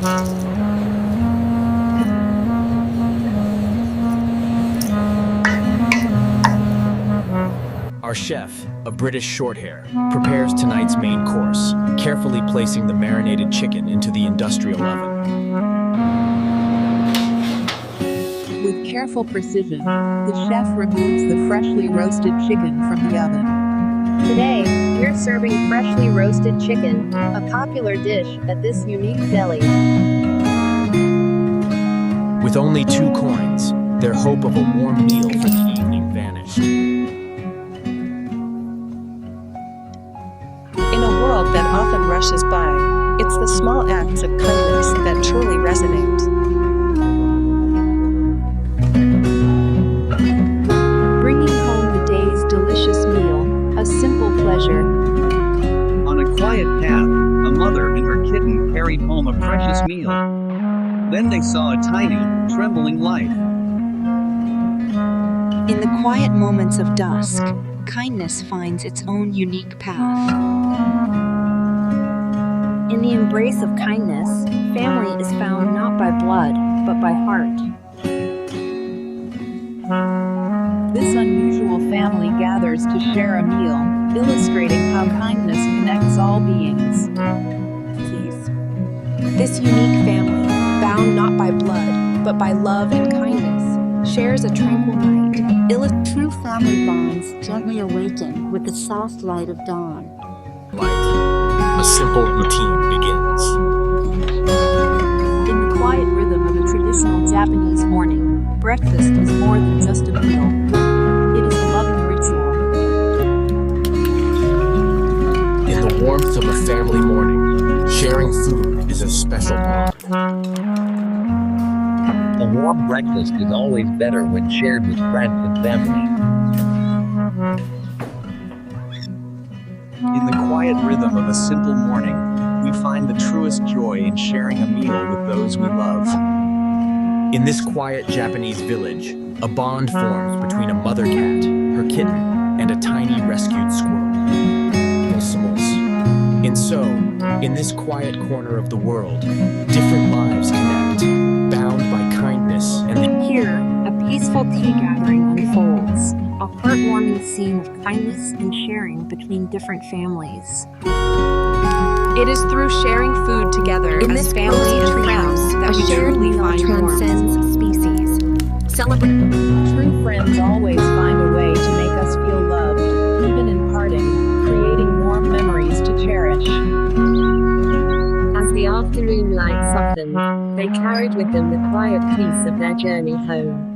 Our chef, a British shorthair, prepares tonight's main course, carefully placing the marinated chicken into the industrial oven. With careful precision, the chef removes the freshly roasted chicken from the oven. Today, we're serving freshly roasted chicken, a popular dish at this unique deli. With only 2 coins, their hope of a warm meal for the evening vanished. In a world that often rushes by, it's the small acts of kindness that truly resonate. Bringing home the day's delicious meal, a simple pleasure. On a quiet path, a mother and her kitten carried home a precious meal. Then they saw a tiny, trembling life. In the quiet moments of dusk, kindness finds its own unique path. In the embrace of kindness, family is found not by blood, but by heart. This unusual family gathers to share a meal, illustrating how kindness connects all beings. This unique family, bound not by blood, but by love and kindness, shares a tranquil night. True family bonds gently awaken with the soft light of dawn. A simple routine begins. In the quiet rhythm of a traditional Japanese morning, breakfast is more than just a meal. It is a loving ritual. In the warmth of a family morning, sharing food is a special bond. A warm breakfast is always better when shared with friends and family. In the quiet rhythm of a simple morning, we find the truest joy in sharing a meal with those we love. In this quiet Japanese village, a bond forms between a mother cat, her kitten, and a tiny rescued squirrel. And so, in this quiet corner of the world, different lives connect, bound by kindness and Here, a peaceful tea gathering unfolds, a heartwarming scene of kindness and sharing between different families. It is through sharing food together as family and friends that we truly find warmth. Transcends species. Celebrate. True friends always find a way to make us feel loved, even in parting, creating warm memories to cherish. As the afternoon light softened, they carried with them the quiet peace of their journey home.